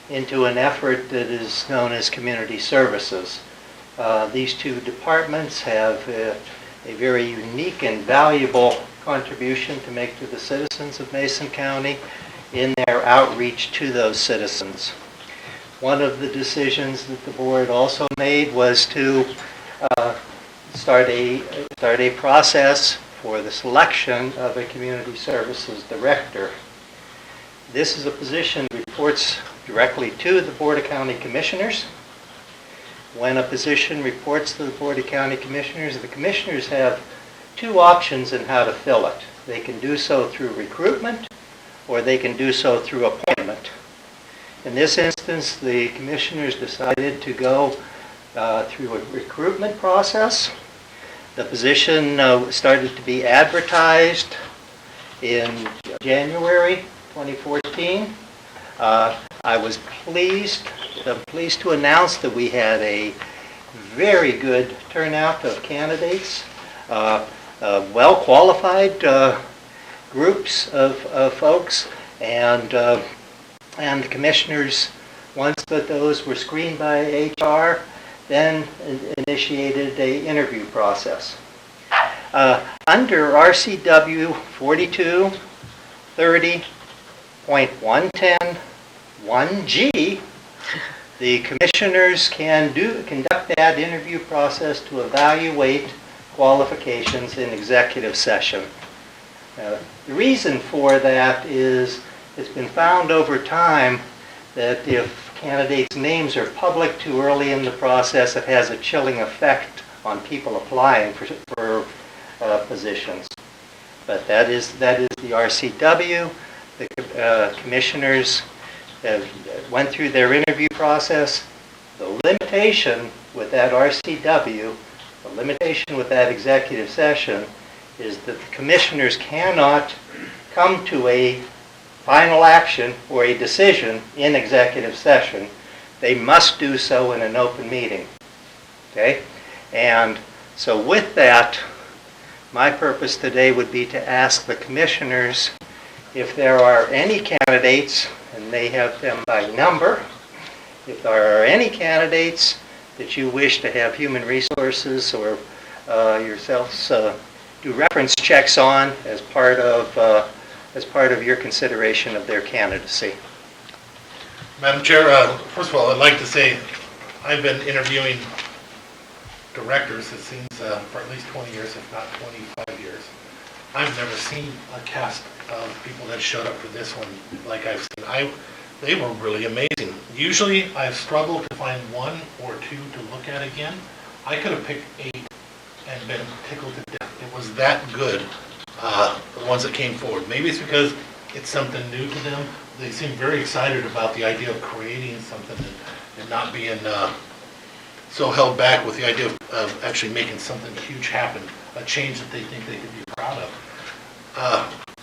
into an effort that is known as Community Services. These two departments have a very unique and valuable contribution to make to the citizens of Mason County in their outreach to those citizens. One of the decisions that the board also made was to start a process for the selection of a Community Services Director. This is a position that reports directly to the Board of County Commissioners. When a position reports to the Board of County Commissioners, the Commissioners have two options in how to fill it. They can do so through recruitment, or they can do so through appointment. In this instance, the Commissioners decided to go through a recruitment process. The position started to be advertised in January 2014. I was pleased to announce that we had a very good turnout of candidates, well-qualified groups of folks, and the commissioners, once that those were screened by HR, then initiated a interview process. Under RCW 4230.110(1G, the commissioners can conduct that interview process to evaluate qualifications in executive session. The reason for that is it's been found over time that if candidates' names are public too early in the process, it has a chilling effect on people applying for positions. But that is the RCW. The commissioners went through their interview process. The limitation with that RCW, the limitation with that executive session, is that the commissioners cannot come to a final action or a decision in executive session. They must do so in an open meeting. Okay? And so with that, my purpose today would be to ask the commissioners if there are any candidates, and they have them by number, if there are any candidates that you wish to have Human Resources or yourselves do reference checks on as part of your consideration of their candidacy. Madam Chair, first of all, I'd like to say I've been interviewing directors, it seems, for at least 20 years, if not 25 years. I've never seen a cast of people that showed up for this one like I've seen. They were really amazing. Usually I've struggled to find one or two to look at again. I could have picked 8 and been tickled to death. It was that good, the ones that came forward. Maybe it's because it's something new to them. They seem very excited about the idea of creating something and not being so held back with the idea of actually making something huge happen, a change that they think they could be proud of.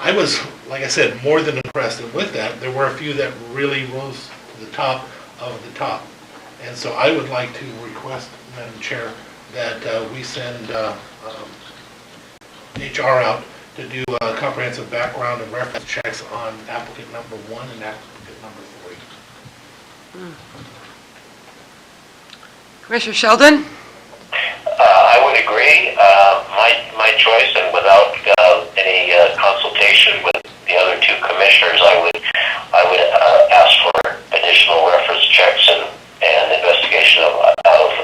I was, like I said, more than impressed, and with that, there were a few that really rose to the top of the top. And so I would like to request, Madam Chair, that we send HR out to do comprehensive background and reference checks on applicant number 1 and applicant number 3. Commissioner Sheldon? I would agree. My choice, and without any consultation with the other 2 commissioners, I would ask for additional reference checks and investigation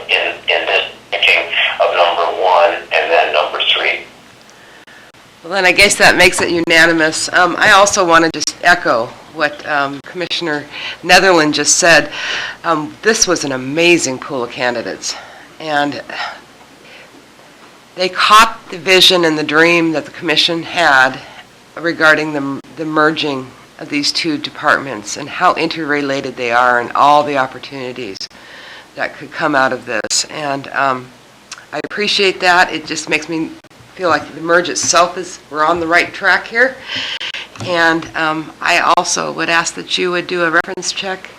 in this thinking of number 1 and then number 3. Well, then I guess that makes it unanimous. I also want to just echo what Commissioner Netherland just said. This was an amazing pool of candidates, and they caught the vision and the dream that the commission had regarding the merging of these 2 departments and how interrelated they are and all the opportunities that could come out of this. And I appreciate that. It just makes me feel like the merge itself we're on the right track here. And I also would ask that you would do a reference check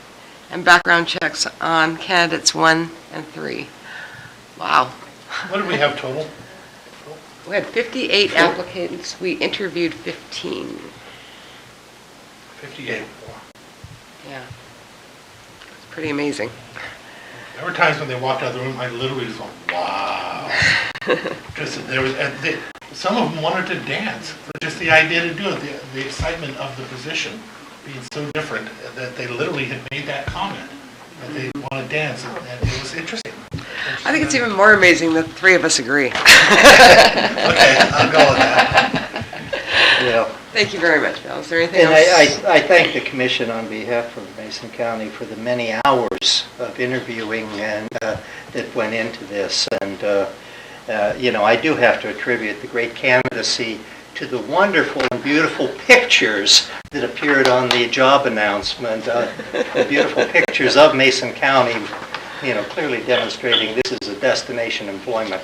and background checks on candidates 1 and 3. Wow. What did we have total? We had 58 applicants. We interviewed 15. 58. Yeah. It's pretty amazing. There were times when they walked out of the room, I literally just went, wow. Just, there was, and some of them wanted to dance for just the idea to do it, the excitement of the position being so different that they literally had made that comment, that they want to dance, and it was interesting. I think it's even more amazing that 3 of us agree. Okay, I'll go with that. Yeah. Thank you very much, Bill. Is there anything And else? I thank the commission on behalf of Mason County for the many hours of interviewing and that went into this. And, I do have to attribute the great candidacy to the wonderful and beautiful pictures that appeared on the job announcement, the beautiful pictures of Mason County, clearly demonstrating this is a destination employment.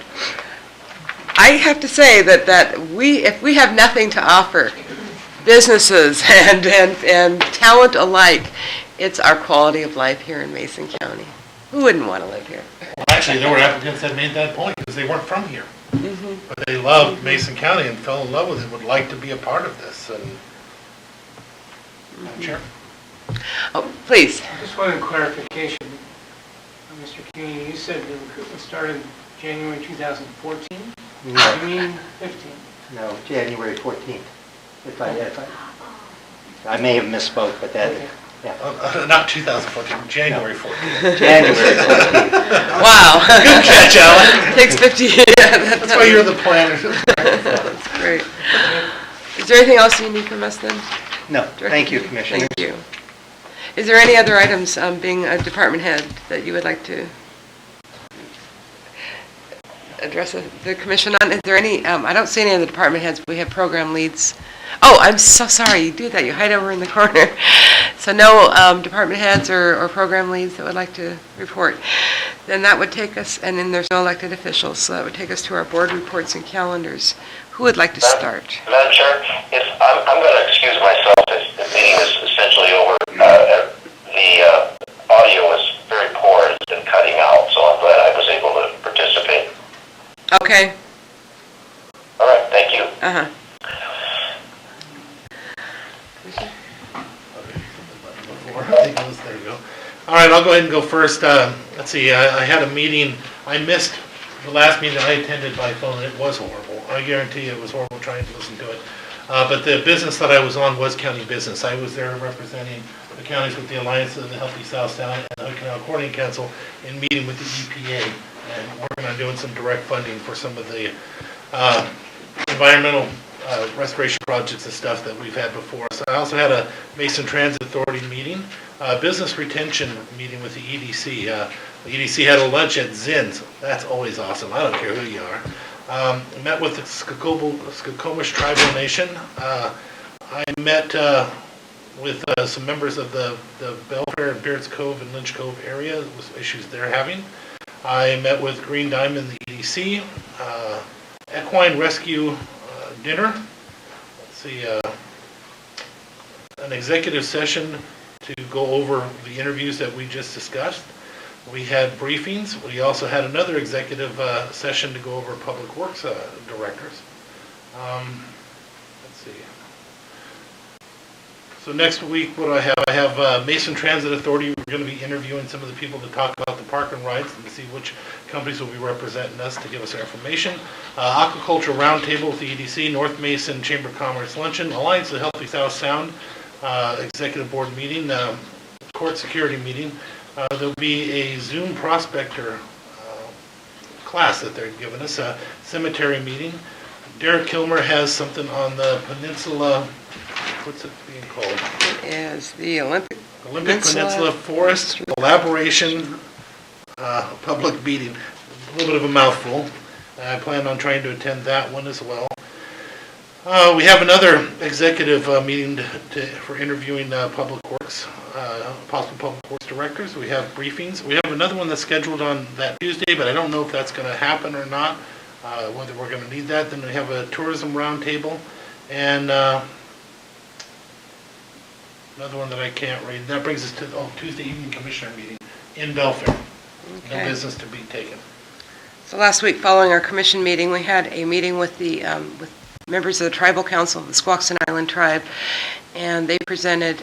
I have to say that if we have nothing to offer, businesses and talent alike, it's our quality of life here in Mason County. Who wouldn't want to live here? Well, actually, there were applicants that made that point because they weren't from here. But they loved Mason County and fell in love with it, would like to be a part of this. And Madam Chair? Oh, please. Just wanted clarification. Mr. Keeney, you said the recruitment started January 2014? No. You mean 15? No, January 14th. I may have misspoke, but that, yeah. Not 2014, January 14th. January 14th. Wow. Good catch, Alan. Takes 50 years. That's why you're the planner. That's great. Is there anything else you need from us then? No, thank you, Commissioner. Thank you. Is there any other items, being a department head, that you would like to address the commission on? Is there any, I don't see any of the department heads, but we have program leads. Oh, I'm so sorry, you do that, you hide over in the corner. So no department heads or program leads that would like to report. Then that would take us, and then there's no elected officials, so that would take us to our board reports and calendars. Who would like to start? Madam Chair, I'm going to excuse myself. The meeting is essentially over. The audio was very poor. It's been cutting out, so I'm glad I was able to participate. Okay. All right, thank you. Uh-huh. There we go. All right, I'll go ahead and go first. Let's see, I had a meeting. I missed the last meeting that I attended by phone. It was horrible. I guarantee you it was horrible trying to listen to it. But the business that I was on was county business. I was there representing the counties with the Alliance of the Healthy South Sound and the Hood Canal Coordinating Council in meeting with the EPA and working on doing some direct funding for some of the environmental restoration projects and stuff that we've had before us. I also had a Mason Transit Authority meeting, business retention meeting with the EDC. The EDC had a lunch at Zinn's. That's always awesome. I don't care who you are. Met with the Skokomish Tribal Nation. I met with some members of the Belfair and Beards Cove and Lynch Cove area with issues they're having. I met with Green Diamond, the EDC. Equine Rescue dinner. Let's see, an executive session to go over the interviews that we just discussed. We had briefings. We also had another executive session to go over public works directors. Let's see. So next week, what do I have? I have Mason Transit Authority. We're going to be interviewing some of the people to talk about the park and rides and to see which companies will be representing us to give us our information. Aquaculture Roundtable with the EDC, North Mason Chamber of Commerce Luncheon, Alliance of the Healthy South Sound, Executive Board meeting, Court Security meeting. There'll be a Zoom prospector class that they're giving us, a cemetery meeting. Derek Kilmer has something on the peninsula. What's it being called? It is the Olympic Peninsula Forest Collaboration Public Meeting. A little bit of a mouthful. I plan on trying to attend that one as well. We have another executive meeting for interviewing public works, possible public works directors. We have briefings. We have another one that's scheduled on that Tuesday, but I don't know if that's going to happen or not, whether we're going to need that. Then we have a tourism roundtable, and Another one that I can't read. That brings us to, Tuesday evening commissioner meeting in Belfair. No Okay. business to be taken. So last week, following our commission meeting, we had a meeting with the with members of the Tribal Council of the Squaxin Island Tribe, and they presented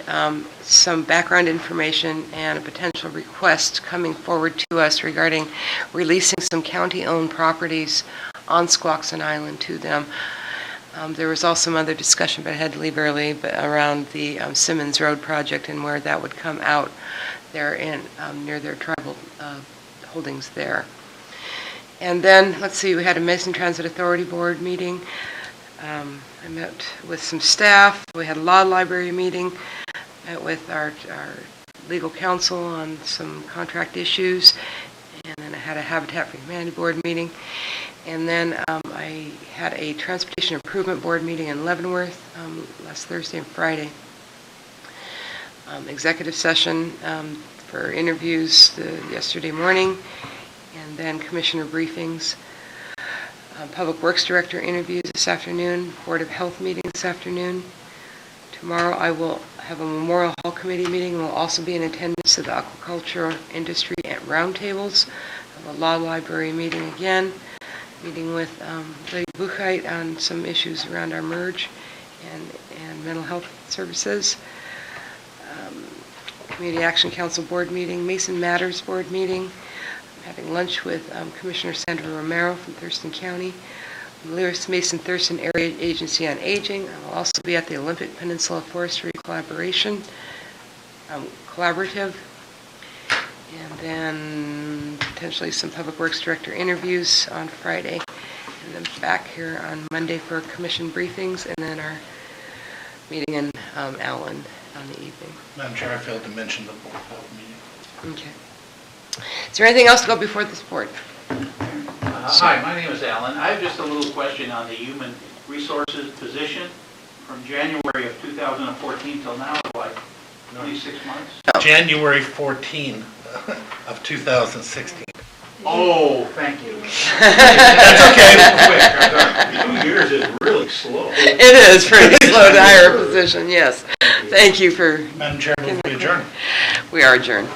some background information and a potential request coming forward to us regarding releasing some county-owned properties on Squaxin Island to them. There was also some other discussion, but I had to leave early, but around the Simmons Road project and where that would come out there in near their tribal holdings there. And then, let's see, we had a Mason Transit Authority Board meeting. I met with some staff. We had a law library meeting. Met with our legal counsel on some contract issues. And then I had a Habitat for Humanity Board meeting. And then I had a Transportation Improvement Board meeting in Leavenworth last Thursday and Friday. Executive session for interviews yesterday morning. And then commissioner briefings, Public Works Director interviews this afternoon, Board of Health meeting this afternoon. Tomorrow I will have a Memorial Hall Committee meeting and will also be in attendance at the aquaculture industry at roundtables. I have a law library meeting again, meeting with Lady Buchheit on some issues around our merge and mental health services. Community Action Council Board meeting, Mason Matters Board meeting. Having lunch with Commissioner Sandra Romero from Thurston County, Lewis Mason Thurston Area Agency on Aging. I will also be at the Olympic Peninsula Forestry Collaborative. And then potentially some Public Works Director interviews on Friday. And then back here on Monday for commission briefings, and then our meeting in Allen on the evening. Madam Chair, I failed to mention the Board of Health meeting. Okay. Is there anything else to go before this board? Hi, my name is Alan. I have just a little question on the human resources position from January of 2014 till now, like 26 months. January 14 of 2016. Oh, thank you. That's Quick. 2 years is really slow. It is pretty slow to hire a position, yes. Thank you for... Madam Chair, move we adjourn. We are adjourned.